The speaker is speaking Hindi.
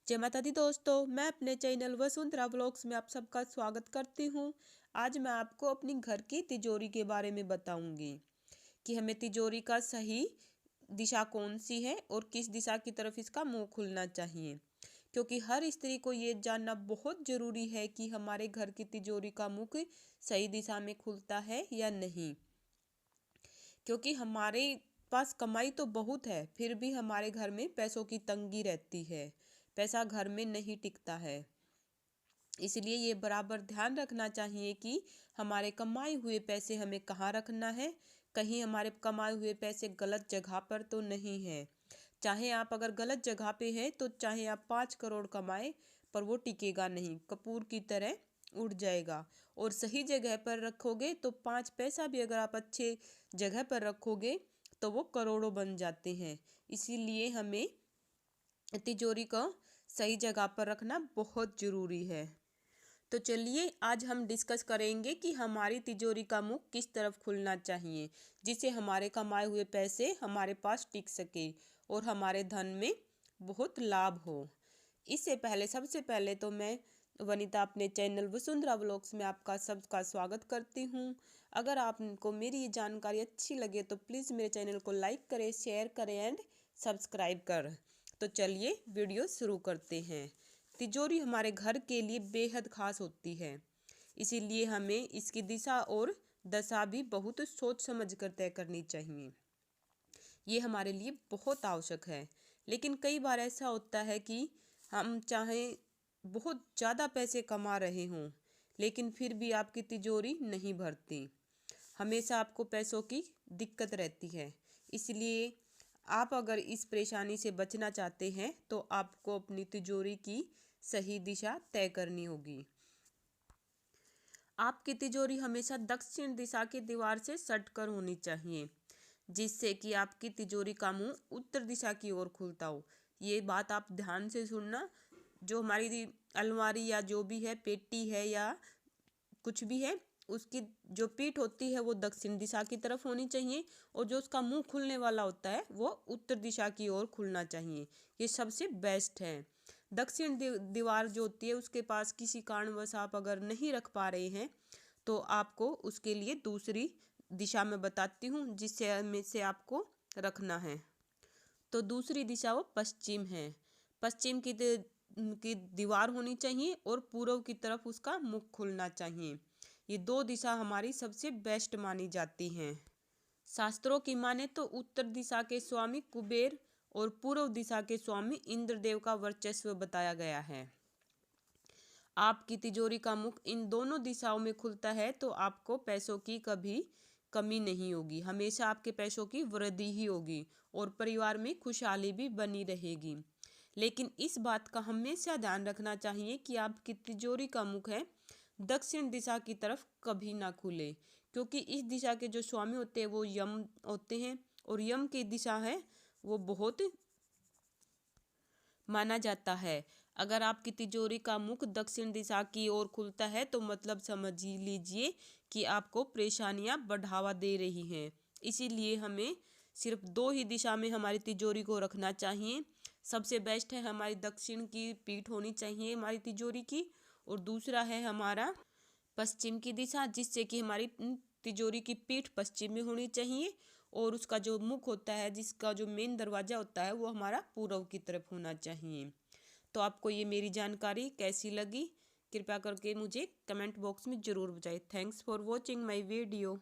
जय माता दी दोस्तों, मैं अपने चैनल वसुंधरा व्लॉग्स में आप सबका स्वागत करती हूँ। आज मैं आपको अपनी घर की तिजोरी के बारे में बताऊंगी कि हमें तिजोरी का सही दिशा कौन सी है और किस दिशा की तरफ इसका मुंह खुलना चाहिए। क्योंकि हर स्त्री को ये जानना बहुत ज़रूरी है कि हमारे घर की तिजोरी का मुख सही दिशा में खुलता है या नहीं। क्योंकि हमारे पास कमाई तो बहुत है, फिर भी हमारे घर में पैसों की तंगी रहती है, पैसा घर में नहीं टिकता है। इसलिए ये बराबर ध्यान रखना चाहिए कि हमारे कमाए हुए पैसे हमें कहाँ रखना है, कहीं हमारे कमाए हुए पैसे गलत जगह पर तो नहीं है। चाहे आप अगर गलत जगह पे हैं तो चाहे आप 5 करोड़ कमाए, पर वो टिकेगा नहीं, कपूर की तरह उड़ जाएगा। और सही जगह पर रखोगे तो 5 पैसा भी अगर आप अच्छे जगह पर रखोगे तो वो करोड़ों बन जाते हैं। इसीलिए हमें तिजोरी को सही जगह पर रखना बहुत ज़रूरी है। तो चलिए आज हम डिस्कस करेंगे कि हमारी तिजोरी का मुख किस तरफ खुलना चाहिए, जिससे हमारे कमाए हुए पैसे हमारे पास टिक सके और हमारे धन में बहुत लाभ हो। इससे पहले सबसे पहले तो मैं वनिता अपने चैनल वसुंधरा व्लॉग्स में आपका सबका स्वागत करती हूँ। अगर आपको मेरी ये जानकारी अच्छी लगे तो प्लीज़ मेरे चैनल को लाइक करें, शेयर करें एंड सब्सक्राइब करें। तो चलिए वीडियो शुरू करते हैं। तिजोरी हमारे घर के लिए बेहद खास होती है, इसीलिए हमें इसकी दिशा और दशा भी बहुत सोच समझ कर तय करनी चाहिए। ये हमारे लिए बहुत आवश्यक है। लेकिन कई बार ऐसा होता है कि हम चाहे बहुत ज़्यादा पैसे कमा रहे हों, लेकिन फिर भी आपकी तिजोरी नहीं भरती। हमेशा आपको पैसों की दिक्कत रहती है। इसलिए आप अगर इस परेशानी से बचना चाहते हैं तो आपको अपनी तिजोरी की सही दिशा तय करनी होगी। आपकी तिजोरी हमेशा दक्षिण दिशा की दीवार से सटकर होनी चाहिए, जिससे कि आपकी तिजोरी का मुंह उत्तर दिशा की ओर खुलता हो। ये बात आप ध्यान से सुनना। जो हमारी अलमारी या जो भी है, पेटी है या कुछ भी है, उसकी जो पीठ होती है वो दक्षिण दिशा की तरफ होनी चाहिए और जो उसका मुंह खुलने वाला होता है वो उत्तर दिशा की ओर खुलना चाहिए। ये सबसे बेस्ट है। दक्षिण दीवार जो होती है उसके पास किसी कारणवश आप अगर नहीं रख पा रहे हैं तो आपको उसके लिए दूसरी दिशा में बताती हूँ जिससे में से आपको रखना है। तो दूसरी दिशा वो पश्चिम है। पश्चिम की दीवार होनी चाहिए और पूर्व की तरफ उसका मुख खुलना चाहिए। ये दो दिशा हमारी सबसे बेस्ट मानी जाती हैं। शास्त्रों की माने तो उत्तर दिशा के स्वामी कुबेर और पूर्व दिशा के स्वामी इंद्रदेव का वर्चस्व बताया गया है। आपकी तिजोरी का मुख इन दोनों दिशाओं में खुलता है तो आपको पैसों की कभी कमी नहीं होगी, हमेशा आपके पैसों की वृद्धि ही होगी और परिवार में खुशहाली भी बनी रहेगी। लेकिन इस बात का हमेशा ध्यान रखना चाहिए कि आपकी तिजोरी का मुख है दक्षिण दिशा की तरफ कभी ना खुले, क्योंकि इस दिशा के जो स्वामी होते हैं वो यम होते हैं और यम की दिशा है वो बहुत माना जाता है। अगर आपकी तिजोरी का मुख दक्षिण दिशा की ओर खुलता है तो मतलब समझ लीजिए कि आपको परेशानियां बढ़ावा दे रही हैं। इसीलिए हमें सिर्फ दो ही दिशा में हमारी तिजोरी को रखना चाहिए। सबसे बेस्ट है हमारी दक्षिण की पीठ होनी चाहिए हमारी तिजोरी की, और दूसरा है हमारा पश्चिम की दिशा, जिससे कि हमारी तिजोरी की पीठ पश्चिम में होनी चाहिए और उसका जो मुख होता है, जिसका जो मेन दरवाज़ा होता है, वो हमारा पूर्व की तरफ होना चाहिए। तो आपको ये मेरी जानकारी कैसी लगी, कृपया करके मुझे कमेंट बॉक्स में ज़रूर बताएं। Thanks for watching my video.